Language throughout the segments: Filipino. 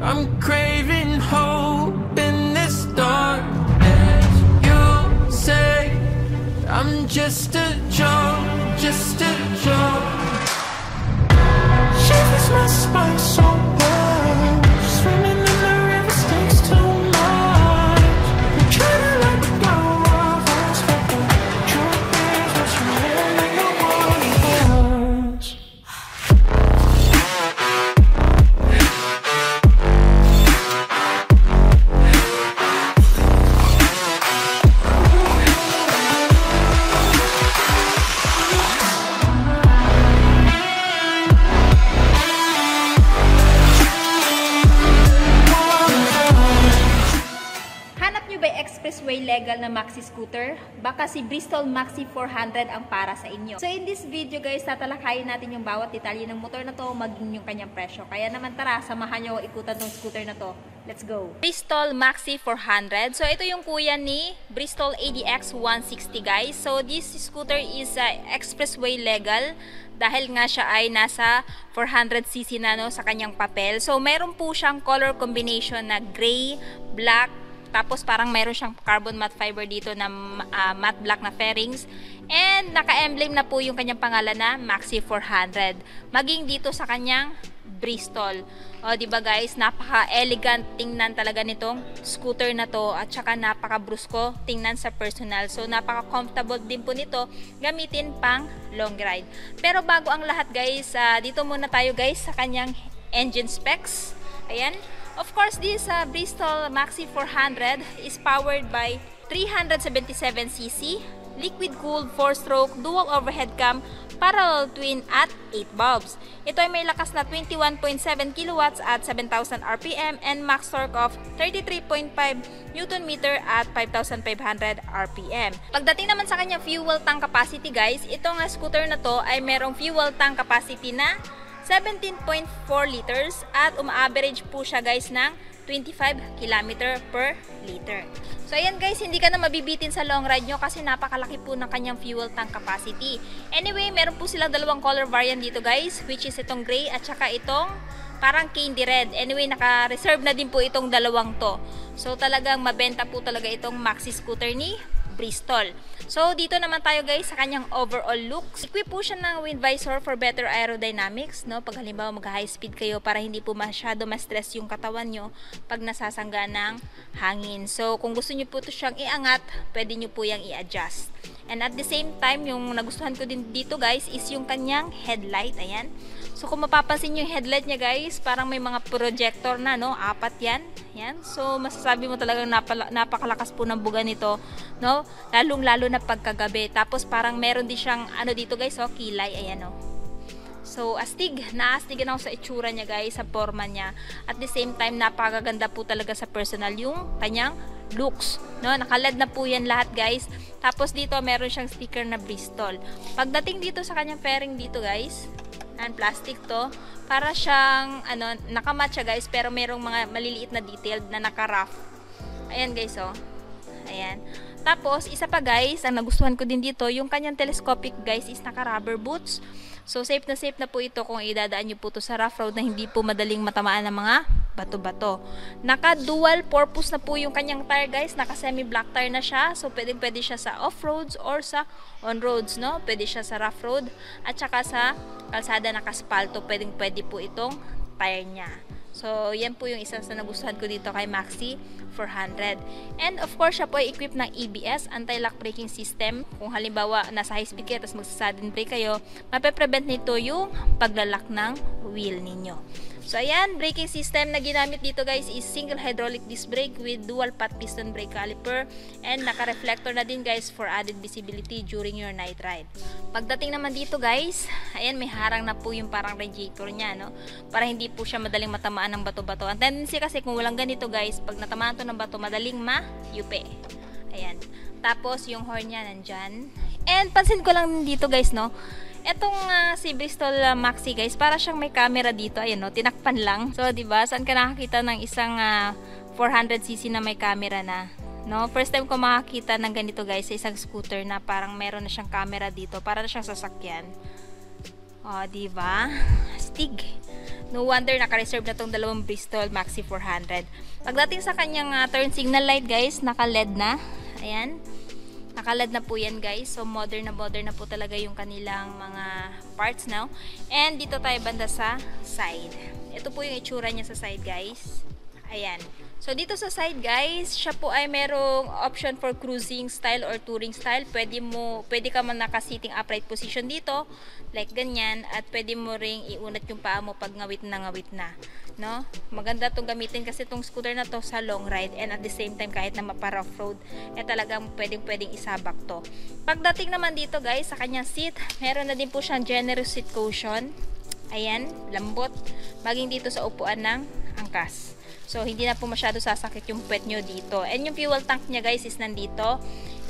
I'm craving hope in this darkness. You say I'm just a joke, just a joke. Shivers my spine so bad. Swimming in the river stinks too much. I'm trying to let go of us, but the truth is what's really the one of us. Expressway legal na maxi scooter, baka si Bristol Maxi 400 ang para sa inyo. So in this video guys, tatalakayin natin yung bawat detalye ng motor na to, maging yung kanyang presyo. Kaya naman tara, samahan nyo ikutan tong scooter na to. Let's go! Bristol Maxi 400. So ito yung kuya ni Bristol ADX 160 guys. So this scooter is expressway legal dahil nga siya ay nasa 400cc na no, sa kanyang papel. So meron po siyang color combination na gray, black, tapos parang mayroon siyang carbon matte fiber dito na matte black na fairings. And naka-emblem na po yung kanyang pangalan na Maxi 400. Maging dito sa kanyang Bristol. O diba guys, napaka-elegant tingnan talaga nitong scooter na to. At saka napaka-brusko tingnan sa personal. So napaka-comfortable din po nito gamitin pang long ride. Pero bago ang lahat guys, dito muna tayo guys sa kanyang engine specs. Ayan. Of course, this Bristol Maxi 400 is powered by 377cc, liquid-cooled 4-stroke dual overhead cam parallel twin at 8 bulbs. Ito ay may lakas na 21.7 kilowatts at 7,000 RPM and max torque of 33.5 Nm at 5,500 RPM. Pagdating naman sa kanyang fuel tank capacity guys, itong scooter na to ay merong fuel tank capacity na 17.4 liters at uma-average po siya guys ng 25 km per liter. So ayan guys, hindi ka na mabibitin sa long ride nyo kasi napakalaki po ng kanyang fuel tank capacity. Anyway, meron po silang dalawang color variant dito guys, which is itong gray at saka itong parang candy red. Anyway, naka-reserve na din po itong dalawang to. So talagang mabenta po talaga itong maxi scooter ni Bristol. So dito naman tayo guys sa kanyang overall looks. Equip po siya ng wind visor for better aerodynamics, no? Pag halimbawa mag-high speed kayo para hindi po masyado ma-stress yung katawan nyo pag nasasangga ng hangin. So kung gusto nyo po ito siyang iangat, pwede nyo po yung i-adjust. And at the same time, yung nagustuhan ko din dito guys is yung kanyang headlight. Ayan. So kung mapapansin yung headlight niya guys, parang may mga projector na, no? 4 yan. Yan. So masasabi mo talagang napakalakas po ng buga nito, no? Lalong-lalo na pagkagabi. Tapos parang meron din siyang ano dito guys, oh, kilay. Ayan, oh. So naastigan ako sa itsura niya guys, sa forma niya. At the same time, napakaganda po talaga sa personal yung kanyang looks, no? Naka-LED na po yan lahat guys. Tapos dito meron siyang sticker na Bristol. Pagdating dito sa kanyang fairing dito guys, and plastic to, para siyang ano, nakamatch siya guys, pero merong mga maliliit na detailed na naka-rough. Ayan guys, oh. Ayan. Tapos isa pa guys, ang nagustuhan ko din dito, yung kanyang telescopic guys is naka-rubber boots. So safe na po ito kung idadaan nyo po ito sa rough road na hindi po madaling matamaan ng mga bato-bato. Naka-dual purpose na po yung kanyang tire guys. Naka-semi-black tire na siya. So pwede siya sa off-roads or sa on-roads, no? Pwede siya sa rough road at saka sa kalsada naka-spalto. Pwede po itong tire niya. So, yan po yung isa sa nagustuhan ko dito kay Maxi 400. And of course, siya po ay equipped ng ABS, anti-lock braking system. Kung halimbawa, nasa high speed kayo, tapos magsa-sudden brake kayo, mape-prevent nito yung paglalak ng wheel ninyo. So, ayan, braking system na ginamit dito guys is single hydraulic disc brake with dual pot piston brake caliper and naka-reflector na din guys for added visibility during your night ride. Pagdating naman dito guys, ayan, may harang na po yung parang radiator niya, no? Para hindi po siya madaling matamaan ng bato-bato. Ang tendency kasi kung walang ganito guys, pag natamaan to ng bato, madaling ma-yupe. Ayan. Tapos yung horn niya nandyan. And pansin ko lang dito guys, no? Etong si Bristol Maxi guys, para siyang may camera dito, ayan, no, tinakpan lang. So, 'di ba? Saan ka nakakita ng isang 400cc na may camera na, no? First time ko makakita ng ganito guys, sa isang scooter na parang meron na siyang camera dito, para na siyang sasakyan. Oh, 'di ba? Astig. No wonder naka-reserve na tong dalawang Bristol Maxi 400. Pagdating sa kanyang turn signal light guys, naka-LED na. Ayan. Naka-LED na po yan guys. So modern na po talaga yung kanilang mga parts now. And dito tayo banda sa side. Ito po yung itsura niya sa side guys. Ayan. So dito sa side guys, siya po ay merong option for cruising style or touring style. Pwede ka man naka-sitting upright position dito, like ganyan, at pwede mo ring iunat yung paa mo pag ngawit na, no? Maganda tong gamitin kasi tong scooter na to sa long ride, and at the same time kahit na mapa off-road, talagang pwedeng isabak to. Pagdating naman dito guys sa kanyang seat, meron na din po siyang generous seat cushion. Ayan, lambot. Maging dito sa upuan ng angkas. So, hindi na po masyado sasakit yung puwet nyo dito. And yung fuel tank niya guys is nandito.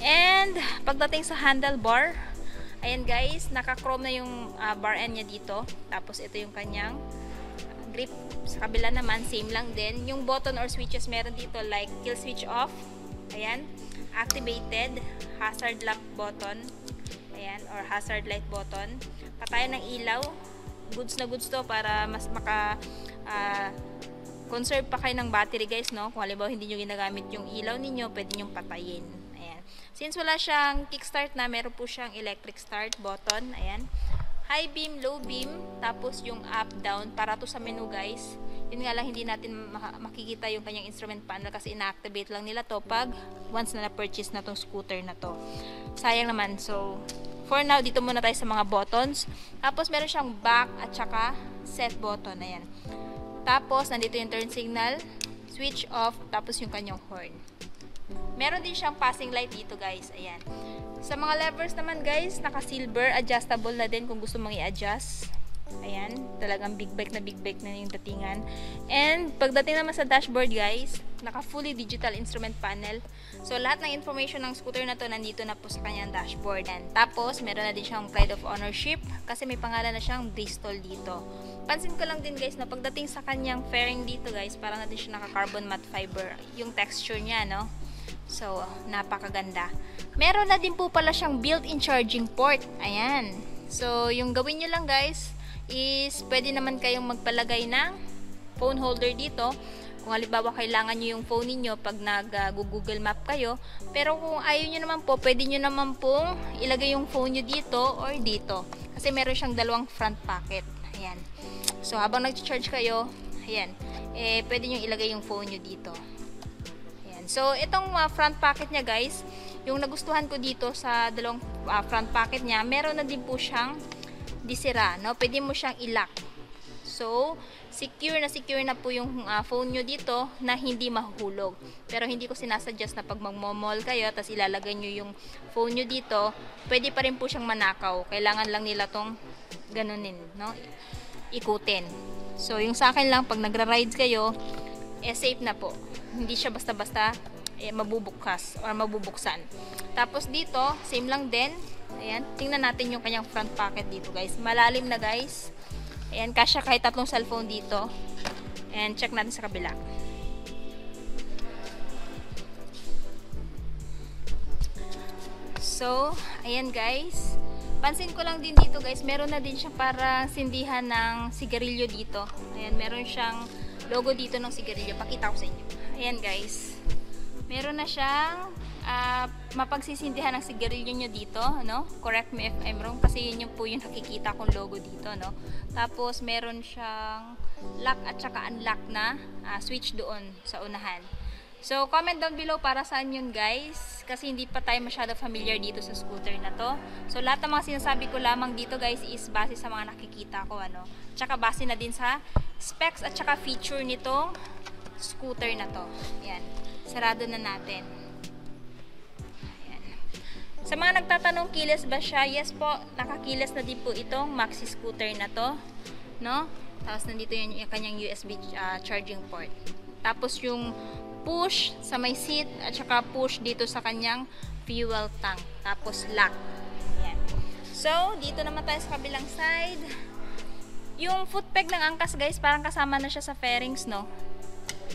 And, pagdating sa handlebar, ayan guys, naka-chrome na yung bar end niya dito. Tapos, ito yung kanyang grip. Sa kabila naman, same lang din. Yung button or switches meron dito like kill switch off. Ayan. Activated. Hazard lock button. Ayan. Or hazard light button. Patayan ng ilaw. Goods na goods to para mas conserve pa kayo ng battery guys, no? Kung halimbawa hindi nyo ginagamit yung ilaw ninyo, pwede nyo patayin. Ayan. Since wala siyang kickstart na, meron po siyang electric start button. Ayan. High beam, low beam, tapos yung up, down, para to sa menu guys. Yun nga lang, hindi natin makikita yung kanyang instrument panel kasi ina-activate lang nila to pag once na na-purchase na tong scooter na to. Sayang naman. So, for now, dito muna tayo sa mga buttons. Tapos, meron siyang back at saka set button. Ayan. Tapos, nandito yung turn signal, switch off, tapos yung kanyang horn. Meron din siyang passing light dito guys. Ayan. Sa mga levers naman guys, naka-silver, adjustable na din kung gusto mong i-adjust. Ayan. Talagang big bike na yung datingan. And, pagdating naman sa dashboard guys, naka-fully digital instrument panel. So, lahat ng information ng scooter na to, nandito na po sa kanyang dashboard. And, tapos, meron na din siyang pride of ownership kasi may pangalan na siyang Bristol dito. Pansin ko lang din guys na pagdating sa kanyang fairing dito guys, parang na din siya naka-carbon matte fiber. Yung texture niya, no? So, napakaganda. Meron na din po pala siyang built-in charging port. Ayan. So, yung gawin nyo lang guys, is pwede naman kayong magpalagay ng phone holder dito. Kung halimbawa kailangan nyo yung phone niyo pag nag-Google Map kayo. Pero kung ayaw nyo naman po, pwede nyo naman pong ilagay yung phone nyo dito or dito. Kasi meron siyang dalawang front pocket. Ayan. So, habang nag-charge kayo, ayan, pwede nyo ilagay yung phone nyo dito. Ayan. So, itong front pocket niya guys, yung nagustuhan ko dito sa dalawang front pocket niya, meron na din po siyang disira, no? Pwede mo siyang i-lock. So, secure na po yung phone nyo dito na hindi mahuhulog. Pero hindi ko sinasuggest na pag magmo-mall kayo, tapos ilalagay nyo yung phone nyo dito, pwede pa rin po siyang manakaw. Kailangan lang nila tong ganunin, no? Ikutin. So, yung sa akin lang, pag nagra-rides kayo, safe na po. Hindi siya basta-basta mabubukas or mabubuksan. Tapos dito, same lang din. Ayan, tingnan natin yung kanyang front pocket dito guys. Malalim na guys. Ayan, kasya kahit 3 cellphone dito. And check natin sa kabila. So, ayan guys. Pansin ko lang din dito guys, meron na din siya parang sindihan ng sigarilyo dito. Ayan, meron siyang logo dito ng sigarilyo. Pakita ko sa inyo. Ayan guys. Meron na siyang mapagsisindihan ng sigarilyo nyo dito, no? Correct me if I'm wrong kasi yun yung po yung nakikita kong logo dito, no? Tapos meron siyang lock at saka unlock na switch doon sa unahan. So comment down below para saan yun guys, kasi hindi pa tayo masyado familiar dito sa scooter na to. So lahat ng mga sinasabi ko lamang dito guys is base sa mga nakikita ko, ano? Tsaka base na din sa specs at saka feature nitong scooter na to. Yan. Sarado na natin. Ayan. Sa mga nagtatanong, keyless ba siya? Yes po, nakakeyless na din po itong maxi scooter na to, no? Tapos nandito yung kanyang USB charging port. Tapos yung push sa may seat at saka push dito sa kanyang fuel tank. Tapos lock. Ayan. So, dito naman tayo sa kabilang side. Yung foot peg ng angkas guys, parang kasama na siya sa fairings, no?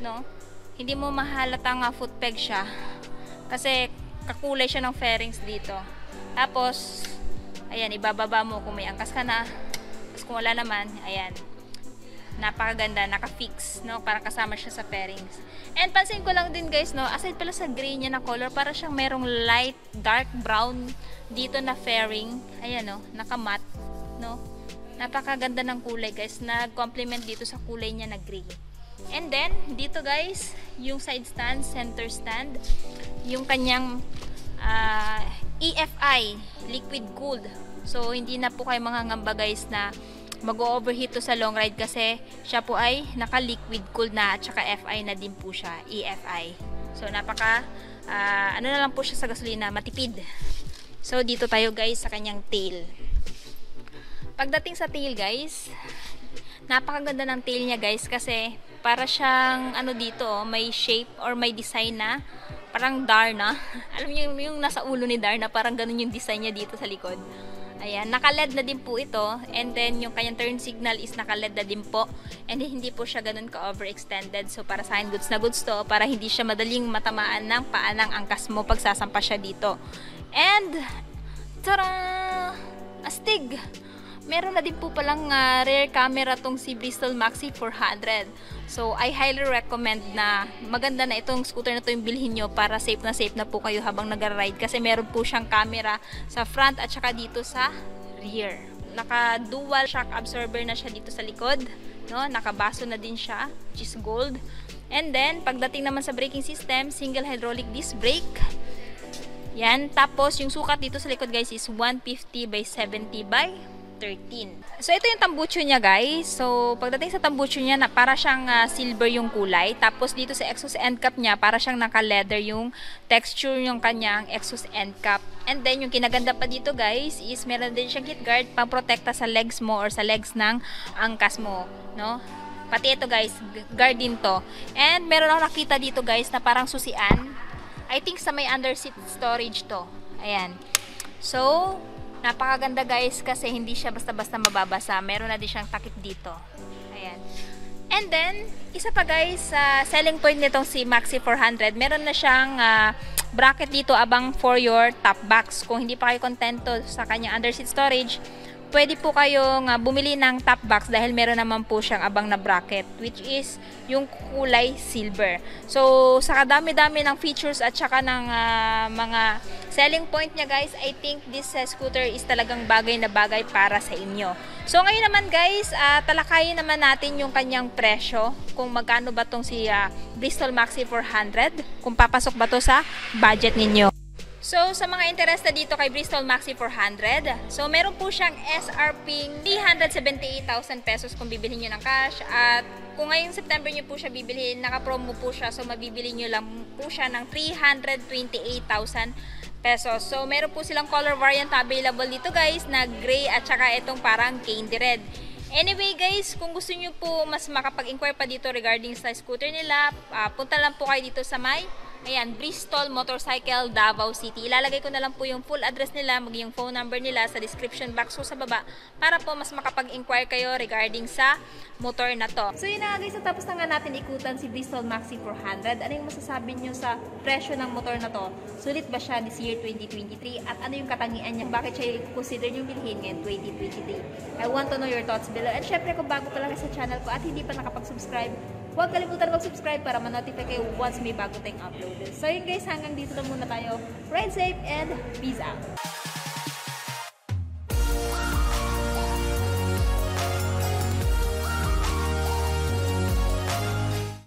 No? Hindi mo mahalata nga foot peg siya kasi kakulay siya ng fairings dito. Tapos ayan, ibababa mo kung may angkas ka na. Tapos kung wala naman, ayan, Napakaganda, naka-fix, no? Parang kasama siya sa pairings. And pansin ko lang din guys, no? Aside pala sa gray niya na color, para siyang merong light, dark brown dito na fairing. Ayan, no? Naka-matte, no? Napakaganda ng kulay guys. Nag-complement dito sa kulay niya na gray. And then, dito guys, yung side stand, center stand, yung kanyang EFI, liquid cooled. So, hindi na po kayo mangangamba guys na mag-overheat to sa long ride kasi siya po ay naka-liquid cooled na at saka FI na din po siya, EFI. So, napaka, ano na lang po siya sa gasolina, matipid. So, dito tayo guys sa kanyang tail. Pagdating sa tail guys, napakaganda ng tail niya guys kasi para siyang ano dito, may shape or may design na parang Darna. Alam niyo yung nasa ulo ni Darna, parang ganun yung design niya dito sa likod. Ayan, naka-LED na din po ito. And then, yung kanyang turn signal is naka-LED na din po. And hindi po siya ganun ka-overextended. So, para sa akin, goods na goods to. Para hindi siya madaling matamaan ng paa ng angkas mo pag sasampa siya dito. And, tara! Astig! Meron na din po palang rear camera tong si Bristol Maxi 400. So, I highly recommend na maganda na itong scooter na to yung bilhin nyo para safe na po kayo habang nag-ride. Kasi meron po siyang camera sa front at saka dito sa rear. Naka-dual shock absorber na siya dito sa likod. No? Nakabaso na din siya, which is gold. And then, pagdating naman sa braking system, single hydraulic disc brake. Yan. Tapos, yung sukat dito sa likod guys is 150 by 70 by 13. So, ito yung tambucho niya guys. So, pagdating sa tambucho niya, para siyang silver yung kulay. Tapos, dito sa exhaust end cap niya, para siyang naka-leather yung texture yung kanyang exhaust end cap. And then, yung kinaganda pa dito guys, is meron din siyang heat guard pang protekta sa legs mo or sa legs ng angkas mo. No? Pati ito guys, guard din to. And, meron ako nakita dito guys na parang susian. I think sa may under seat storage to. Ayan. So, napakaganda guys kasi hindi siya basta-basta mababasa. Meron na din siyang takip dito. Ayan. And then, isa pa guys, selling point nitong si Maxi 400, meron na siyang bracket dito abang for your top box. Kung hindi pa kayo kontento sa kanyang under seat storage, pwede po kayong bumili ng top box dahil meron naman po siyang abang na bracket, which is yung kulay silver. So, sa kadami-dami ng features at saka ng mga selling point niya guys, I think this scooter is talagang bagay na bagay para sa inyo. So, ngayon naman guys, talakayin naman natin yung kanyang presyo, kung magkano ba tong si Bristol Maxi 400, kung papasok ba to sa budget ninyo. So, sa mga interested dito kay Bristol Maxi 400, so meron po siyang SRP 378,000 pesos kung bibilhin nyo ng cash. At kung ngayong September nyo po siya bibilhin, naka-promo po siya, so mabibili nyo lang po siya ng 328,000 pesos. So, meron po silang color variant available dito guys, na gray at saka itong parang candy red. Anyway guys, kung gusto nyo po mas makapag-inquire pa dito regarding sa scooter nila, punta lang po kayo dito sa ayan, Bristol Motorcycle, Davao City. Ilalagay ko na lang po yung full address nila, maging yung phone number nila sa description box ko sa baba para po mas makapag-inquire kayo regarding sa motor na to. So yun na nga guys, tapos na nga natin ikutan si Bristol Maxi 400. Ano yung masasabi nyo sa presyo ng motor na to? Sulit ba siya this year 2023? At ano yung katangian niya? Bakit siya consider yung bilhin ngayon 2023? I want to know your thoughts below. At syempre kung bago pa lang sa channel ko at hindi pa nakapag-subscribe, huwag kalimutan mag-subscribe para ma-notify kayo once may bago tayong upload. So yun guys, hanggang dito na muna tayo. Ride safe and peace out!